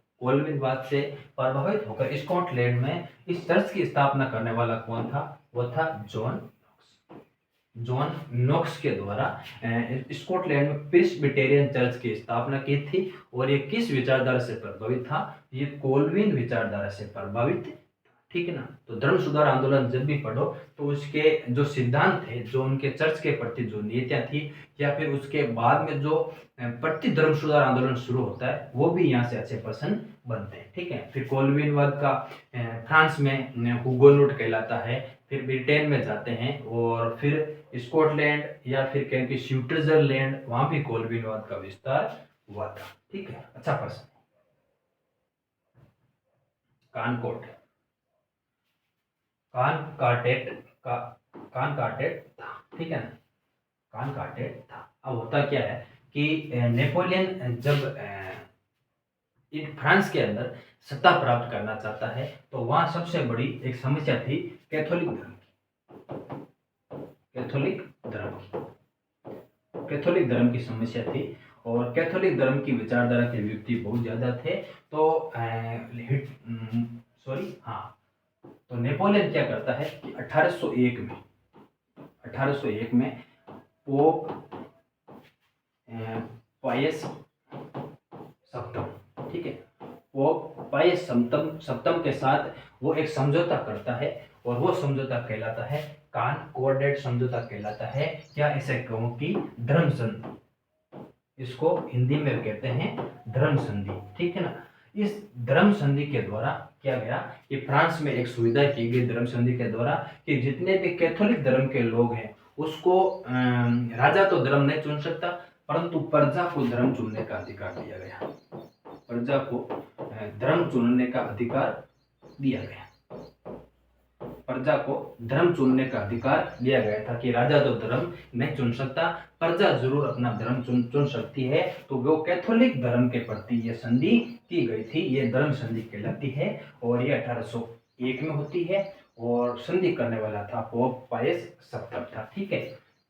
स्कॉटलैंड में इस चर्च की स्थापना करने वाला कौन था, वो था जॉन नॉक्स के द्वारा स्कॉटलैंड में प्रेस्बिटेरियन चर्च की स्थापना की थी। और ये किस विचारधारा से प्रभावित था, ये कोलविन विचारधारा से प्रभावित, ठीक है ना। तो धर्म सुधार आंदोलन जब भी पढ़ो तो उसके जो सिद्धांत थे, जो उनके चर्च के प्रति जो नीतियां थी, या फिर उसके बाद में जो प्रति धर्म सुधार आंदोलन शुरू होता है, वो भी यहाँ से अच्छे प्रश्न बनते हैं, ठीक है। फिर कोलविनवाद का फ्रांस में हुगोनोट कहलाता है, फिर ब्रिटेन में जाते हैं, और फिर स्कॉटलैंड या फिर कहें कि स्विट्जरलैंड, वहां भी कोलविनवाद का विस्तार हुआ था, ठीक है। अच्छा प्रश्न, कानकाटेट था, ठीक है ना, कानकाटेट था। अब होता क्या है कि नेपोलियन जब फ्रांस के अंदर सत्ता प्राप्त करना चाहता है, तो वहां सबसे बड़ी एक समस्या थी कैथोलिक धर्म की समस्या थी। और कैथोलिक धर्म की विचारधारा के व्यक्ति बहुत ज्यादा थे। तो तो नेपोलियन क्या करता है कि 1801 में पोप पायस सप्तम, ठीक है, पोप पायस सप्तम के साथ वो एक समझौता करता है और वो समझौता कहलाता है कॉनकॉर्डेट समझौता कहलाता है, या इसे कहो कि धर्म संधि, इसको हिंदी में कहते हैं धर्म संधि, ठीक है ना। इस धर्म संधि के द्वारा क्या गया कि फ्रांस में एक सुविधा की गई धर्म संधि के द्वारा कि जितने भी कैथोलिक धर्म के लोग हैं उसको राजा तो धर्म नहीं चुन सकता, परंतु प्रजा को धर्म चुनने का अधिकार दिया गया, प्रजा को धर्म चुनने का अधिकार दिया गया, प्रजा को धर्म चुनने का अधिकार दिया गया था कि राजा तो धर्म नहीं चुन सकता, प्रजा जरूर अपना धर्म चुन सकती है। तो वो कैथोलिक धर्म के प्रति ये संधि की गई थी, ये धर्म संधि कहलाती है और ये 1801 में होती है और संधि करने वाला था पोप पायस सप्तम था, ठीक है।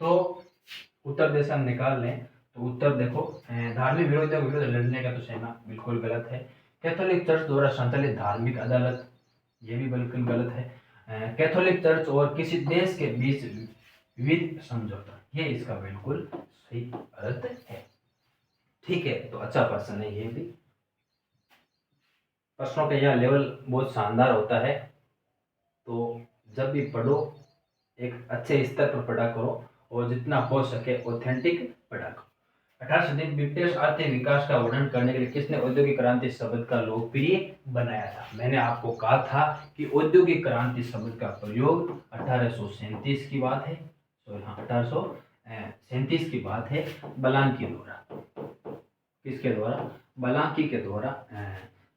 तो उत्तर देश हम निकाल लें तो उत्तर देखो, धार्मिक विरोधियों के विरुद्ध लड़ने का तो सेना बिल्कुल गलत है। कैथोलिक चर्च द्वारा संचालित धार्मिक अदालत, ये भी बिल्कुल गलत है। कैथोलिक चर्च और किसी देश के बीच विविध समझौता, ये इसका बिल्कुल सही अर्थ है, ठीक है। तो अच्छा प्रश्न है ये भी, प्रश्नों का यह लेवल बहुत शानदार होता है, तो जब भी पढ़ो एक अच्छे स्तर पर पढ़ा करो और जितना हो सके ऑथेंटिक पढ़ा करो। 18वीं सदी में ब्रिटिश आर्थिक विकास का वर्णन करने के लिए किसने औद्योगिक क्रांति शब्द का लोकप्रिय बनाया था? मैंने आपको कहा था कि औद्योगिक क्रांति शब्द का प्रयोग 1837 की बात है, सॉरी हाँ 1837 की बात है, बलांकी द्वारा, किसके द्वारा? बलांकी के द्वारा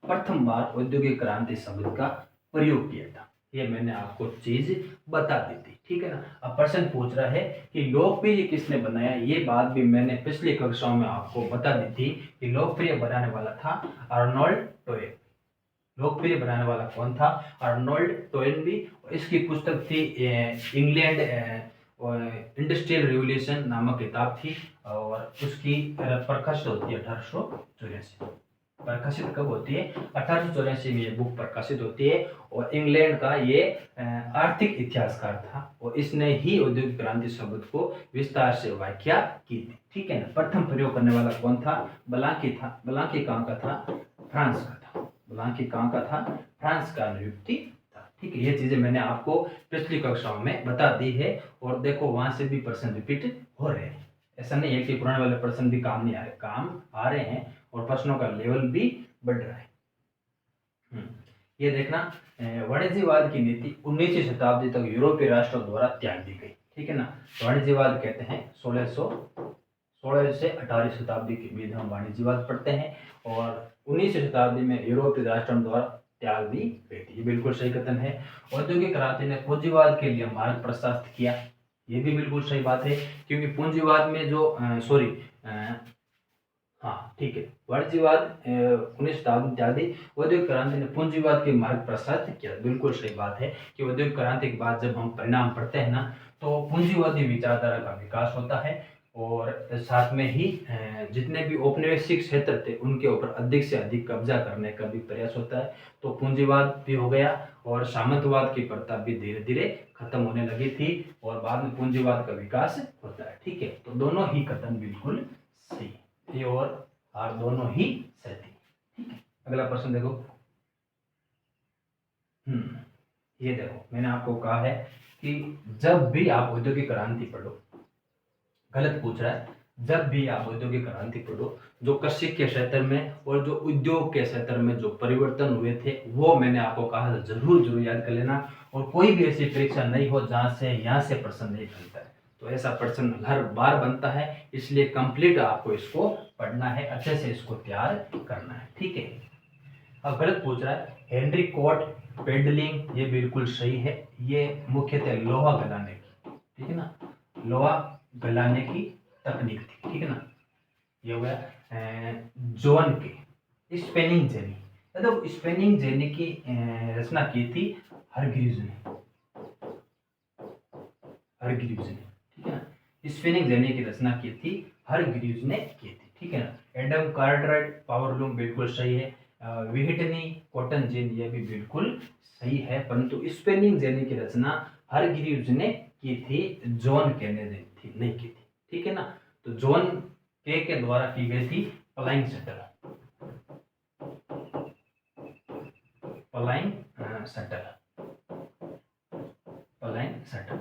प्रथम बार औद्योगिक क्रांति शब्द का प्रयोग किया था, ये मैंने आपको चीज बता दी थी, ठीक है ना। अब प्रश्न पूछ रहा है कि लोकप्रिय किसने बनाया, ये बात भी मैंने पिछली कक्षाओं में आपको बता दी थी कि लोकप्रिय बनाने वाला था अर्नोल्ड टोइन। लोकप्रिय बनाने वाला कौन था? अर्नोल्ड टोइनबी। इसकी पुस्तक थी इंग्लैंड इंडस्ट्रियल रिवोल्यूशन नामक किताब थी और उसकी प्रकाशित होती है 1884। प्रकाशित कब होती है? 1884 में ये बुक प्रकाशित होती है और इंग्लैंड का ये आर्थिक इतिहासकार था और इसने ही औद्योगिक क्रांति शब्द को विस्तार से व्याख्या की थी, ठीक है ना। प्रथम प्रयोग करने वाला कौन था? बलांकी था। बलांकी कहाँ का था? फ्रांस का था। बलांकी कहाँ का था? फ्रांस का नियुक्ति था, ठीक है। ये चीजें मैंने आपको पिछली कक्षाओं में बता दी है और देखो वहां से भी प्रश्न रिपीट हो रहे हैं, ऐसा नहीं है कि पुराने वाले प्रश्न भी काम नहीं आ रहे, काम आ रहे हैं और प्रश्नों का लेवल भी बढ़ रहा है। ये देखना, वाणिज्यवाद की नीति 19वीं शताब्दी तक यूरोपीय राष्ट्रों द्वारा त्याग दी गई, ठीक है ना। वाणिज्यवाद कहते हैं 16 से 18वीं शताब्दी के बीच हम वाणिज्यवाद पढ़ते हैं और 19वीं शताब्दी में यूरोपीय राष्ट्रों द्वारा त्याग दी गई थी, ये बिल्कुल सही कथन है। औद्योगिक क्रांति ने पूंजीवाद के लिए मार्ग प्रशस्त किया, ये भी बिल्कुल सही बात है, क्योंकि पूंजीवाद में जो हाँ ठीक है, वाणिज्यवाद 19वीं शताब्दी इत्यादि औद्योगिक क्रांति ने पूंजीवाद के मार्ग प्रशस्त किया, बिल्कुल सही बात है कि औद्योगिक क्रांति के बाद जब हम परिणाम पढ़ते हैं ना तो पूंजीवादी विचारधारा का विकास होता है और साथ में ही जितने भी औपनिवेशिक क्षेत्र थे उनके ऊपर अधिक से अधिक कब्जा करने का भी प्रयास होता है। तो पूंजीवाद भी हो गया और सामंतवाद की प्रथा भी धीरे धीरे खत्म होने लगी थी और बाद में पूंजीवाद का विकास होता है, ठीक है। तो दोनों ही कथन बिल्कुल सही, ये और आर दोनों ही सही, ठीक है। अगला प्रश्न देखो, ये देखो मैंने आपको कहा है कि जब भी आप औद्योगिक क्रांति पढ़ो, गलत पूछ रहा है, जब भी आप औद्योगिक क्रांति पढ़ो जो कृषि के क्षेत्र में और जो उद्योग के क्षेत्र में जो परिवर्तन हुए थे वो मैंने आपको कहा था जरूर याद कर लेना और कोई भी ऐसी परीक्षा नहीं हो जहां से यहाँ से प्रश्न नहीं बनता है, तो ऐसा प्रश्न हर बार बनता है, इसलिए कंप्लीट आपको इसको पढ़ना है, अच्छे से इसको तैयार करना है, ठीक है। अब गलत पूछ रहा है हेनरी कोट पेडलिंग, ये बिल्कुल सही है, ये मुख्यतः लोहा गलाने की, ठीक है ना, लोहा गलाने की तकनीक थी, ठीक है ना। ये हो गया जोन के स्पेनिंग जेनी, मतलब स्पेनिंग जेनी की रचना की थी हरग्रीव्स ने, ठीक है ना। स्पिनिंग जेनी की रचना की थी हरग्रीव्स ने की थी, ठीक है ना। एडम कार्टराइट पावरलूम बिल्कुल सही है, व्हिटनी कॉटन जिन ये भी बिल्कुल सही है, परंतु स्पिनिंग जेनी की रचना हरग्रीव्स ने की थी, जॉन के ने नहीं की थी, ठीक है ना। तो जॉन के द्वारा की गई थी flying shuttle, flying shuttle, flying shuttle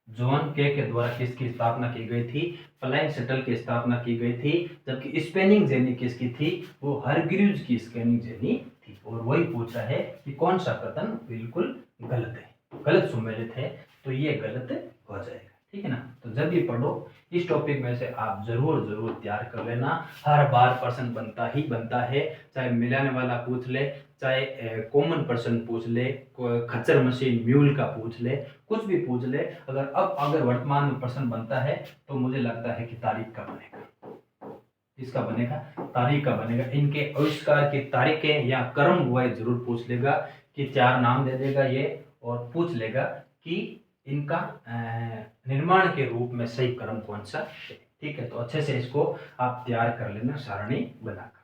John के द्वारा किसकी स्थापना की गई थी? फ्लाइंग शटल की स्थापना की गई थी। जबकि स्पेनिंग जेनी किसकी थी? वो हरग्रीव्स की स्पेनिंग जेनी थी। और वही पूछा है कि कौन सा कथन बिल्कुल गलत है, गलत सुमेलित है, तो ये गलत हो जाएगा, ठीक है ना। तो जब भी पढ़ो इस टॉपिक में से आप जरूर जरूर तैयार कर लेना। हर बार प्रश्न बनता ही बनता है, चाहे मिलाने वाला पूछ ले, चाहे कॉमन पर्सन पूछ ले, खच्चर मशीन म्यूल का पूछ ले, कुछ भी पूछ ले, अगर वर्तमान में प्रश्न बनता है तो मुझे लगता है कि तारीख का बनेगा। इसका बनेगा, तारीख का बनेगा। इनके आविष्कार की तारीखें या क्रम हुआ जरूर पूछ लेगा, कि 4 नाम दे देगा ये, और पूछ लेगा कि इनका निर्माण के रूप में सही क्रम कौन सा है, ठीक है। तो अच्छे से इसको आप तैयार कर लेना सारणी बनाकर।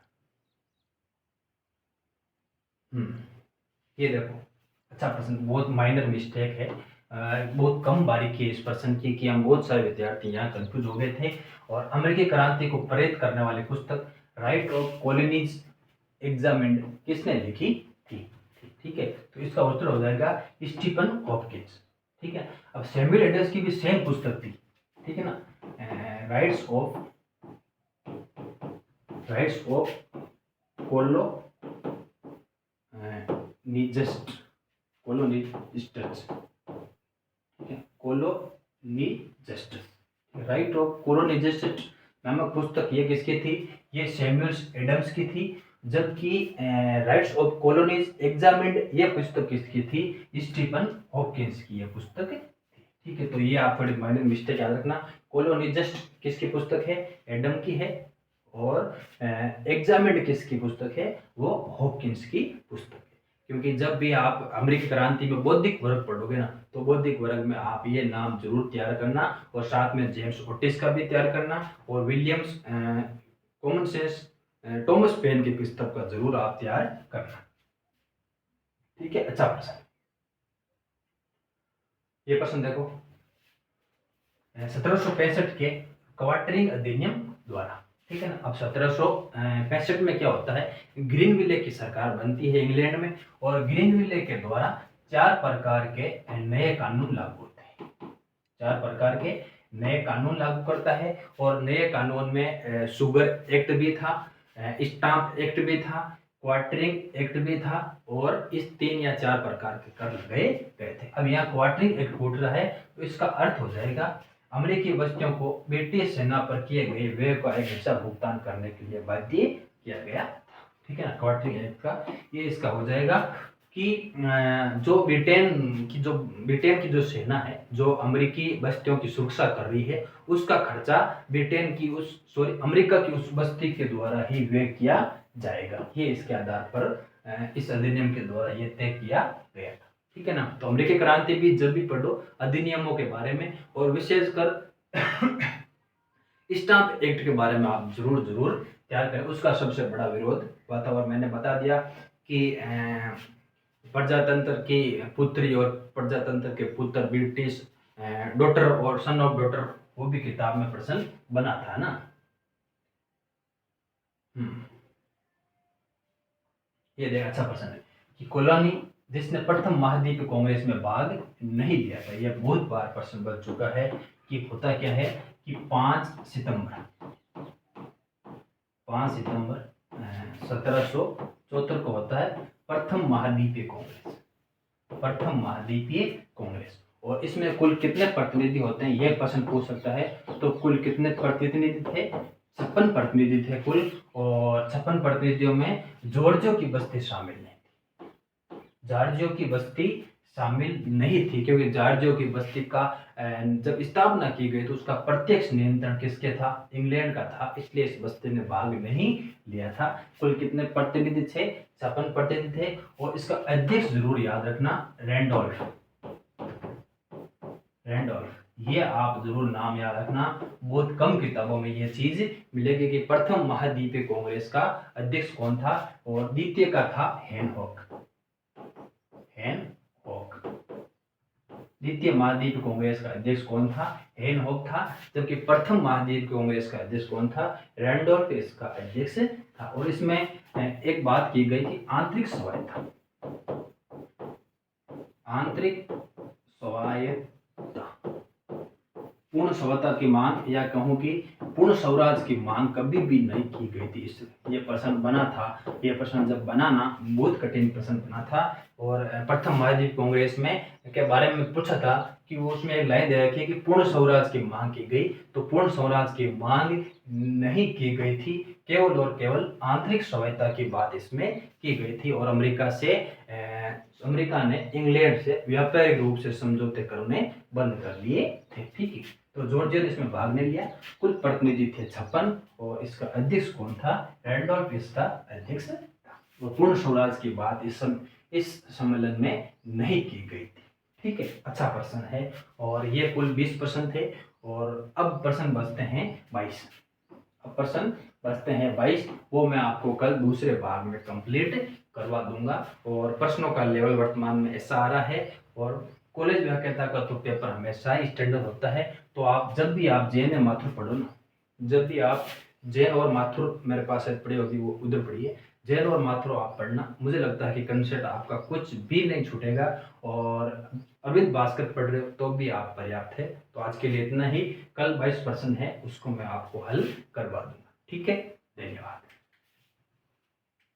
ये देखो, अच्छा प्रश्न, बहुत माइनर मिस्टेक है, बहुत कम बारीकी है इस प्रश्न की, कि हम बहुत सारे विद्यार्थी यहाँ कंफ्यूज हो गए थे। और अमेरिकी क्रांति को प्रेरित करने वाली पुस्तक राइट ऑफ कॉलोनीज एग्जामिन्ड किसने लिखी थी? ठीक है, तो इसका उत्तर हो जाएगा स्टीफन हॉपकिंस, ठीक है। अब सैमुअल एडम्स की भी सेम पुस्तक थी, ठीक है ना, राइट्स ऑफ कोलोनिस्ट, कोलोनिस्ट, राइट ऑफ कोलोनिस्ट नामक पुस्तक ये किसकी थी? ये सैमुअल एडम्स की थी। जबकि राइट्स ऑफ कॉलोनीज एग्जामिन्ड ये पुस्तक किसकी थी? स्टीफन हॉपकिंस की ये पुस्तक थी, ठीक है। तो ये आप थोड़ी माइनर मिस्टेक याद रखना। कोलोनिस्ट किसकी पुस्तक है? एडम की है। और एग्जामिन्ड किसकी पुस्तक है? वो हॉपकिंस की पुस्तक है। क्योंकि जब भी आप अमेरिकी क्रांति में बौद्धिक वर्ग पढ़ोगे ना, तो बौद्धिक वर्ग में आप ये नाम जरूर तैयार करना, और साथ में जेम्स ओटिस का भी तैयार करना, और Williams common sense Thomas Paine की पुस्तक का जरूर आप तैयार करना, ठीक है। अच्छा प्रश्न, ये प्रश्न देखो, 1765 के क्वार्टरिंग अधिनियम द्वारा, ठीक है ना। अब 1765 में क्या होता है? ग्रीनविले की सरकार बनती है इंग्लैंड में, और ग्रीनविले के द्वारा 4 प्रकार के नए कानून लागू होते हैं। 4 प्रकार के नए कानून लागू करता है, और नए कानून में शुगर एक्ट भी था, स्टाम्प एक्ट भी था, क्वार्टरिंग एक्ट भी था, और इस 3 या 4 प्रकार के कर लगाए गए थे। अब यहाँ क्वार्टरिंग एक्ट फूट रहा है, तो इसका अर्थ हो जाएगा अमेरिकी बस्तियों को ब्रिटिश सेना पर किए गए व्यय का एक हिस्सा भुगतान करने के लिए बाध्य किया गया, ठीक है ना। क्वार्टरिंग एक्ट का ये इसका हो जाएगा कि जो ब्रिटेन की जो सेना है, जो अमेरिकी बस्तियों की सुरक्षा कर रही है, उसका खर्चा अमेरिका की उस बस्ती के द्वारा ही व्यय किया जाएगा। ये इसके आधार पर इस अधिनियम के द्वारा ये तय किया गया था, ठीक है ना। तो अमेरिकी क्रांति भी जब भी पढ़ो अधिनियमों के बारे में, और विशेषकर स्टाम्प एक्ट के बारे में आप जरूर जरूर तैयार करें। उसका सबसे बड़ा विरोध वातावरण मैंने बता दिया कि प्रजातंत्र की पुत्री और प्रजातंत्र के पुत्र, ब्रिटिश डॉटर और सन ऑफ डॉटर, वो भी किताब में प्रश्न बना था ना। ये देख, अच्छा प्रश्न है कि कॉलोनी जिसने प्रथम महाद्वीप कांग्रेस में भाग नहीं लिया था, यह बहुत बार प्रश्न बन चुका है कि होता क्या है कि 5 सितंबर 1774 को होता है प्रथम महाद्वीपीय कांग्रेस, प्रथम महाद्वीपीय कांग्रेस। और इसमें कुल कितने प्रतिनिधि होते हैं, यह प्रश्न पूछ सकता है। तो कुल कितने प्रतिनिधि थे? 56 प्रतिनिधि थे कुल, और 56 प्रतिनिधियों में जॉर्जियो की बस्ती शामिल नहीं थी। जॉर्जियो की बस्ती शामिल नहीं थी, क्योंकि जॉर्जियो की बस्ती का जब स्थापना की गई तो उसका प्रत्यक्ष नियंत्रण किसके था? इंग्लैंड का था, इसलिए इस बस्ती ने भाग नहीं लिया था। कुल कितने प्रतिनिधि थे? 56 प्रतिनिधि थे। और इसका अध्यक्ष जरूर याद रखना, रैंडोल्फ, ये आप जरूर नाम याद रखना। बहुत कम किताबों में यह चीज मिलेगी कि प्रथम महाद्वीपीय कांग्रेस का अध्यक्ष कौन था, और द्वितीय का था हैनकॉक। द्वितीय महाद्वीप कांग्रेस का अध्यक्ष कौन था? हैनकॉक था। जबकि प्रथम महाद्वीप कांग्रेस का अध्यक्ष कौन था? रैंडोल्फ इसका अध्यक्ष था। और इसमें एक बात की गई कि आंतरिक स्वायत्तता, आंतरिक स्वायत्तता, पूर्ण स्वायत्तता की मांग, या कहूँ कि पूर्ण स्वराज की मांग कभी भी नहीं की गई थी। ये प्रश्न बना था, ये प्रश्न जब बना ना, बहुत कठिन प्रश्न बना था। और प्रथम महाद्वीप कांग्रेस में के बारे में पूछा था कि वो उसमें एक लाइन दे रखी है कि पूर्ण स्वराज की मांग की गई, तो पूर्ण स्वराज की मांग नहीं की गई थी, केवल और केवल आंतरिक स्वायत्तता की बात इसमें की गई थी। और अमेरिका ने इंग्लैंड से व्यापारिक रूप से समझौते करने बंद कर लिए थे। ठीक है, तो जॉर्जिया ने इसमें भाग नहीं लिया। कुल प्रतिनिधि थे 56 और इसका अध्यक्ष कौन था? रैंडोल्फ इसका अध्यक्ष था। और पूर्ण स्वराज की बात इस सम्मेलन में नहीं की गई थी। ठीक है, अच्छा प्रश्न है। और ये कुल 20 प्रश्न थे। और अब प्रश्न बचते हैं 22। अब प्रश्न बचते हैं 22, वो मैं आपको कल दूसरे भाग में कंप्लीट करवा दूंगा। और प्रश्नों का लेवल वर्तमान में ऐसा आ रहा है। और कॉलेज व्याख्याता का तो पेपर हमेशा ही स्टैंडर्ड होता है। तो आप जब भी आप जैन या माथुर पढ़ो ना, जब भी आप जैन और माथुर, मेरे पास पढ़ी होगी वो उधर पढ़िए, जैन और माथुर आप पढ़ना, मुझे लगता है कि कंसेप्ट आपका कुछ भी नहीं छूटेगा। और अरविंद भास्कर पढ़ रहे हो तो भी आप पर्याप्त है। तो आज के लिए इतना ही। कल 22 प्रश्न है, उसको मैं आपको हल करवा दूंगा। ठीक है, धन्यवाद।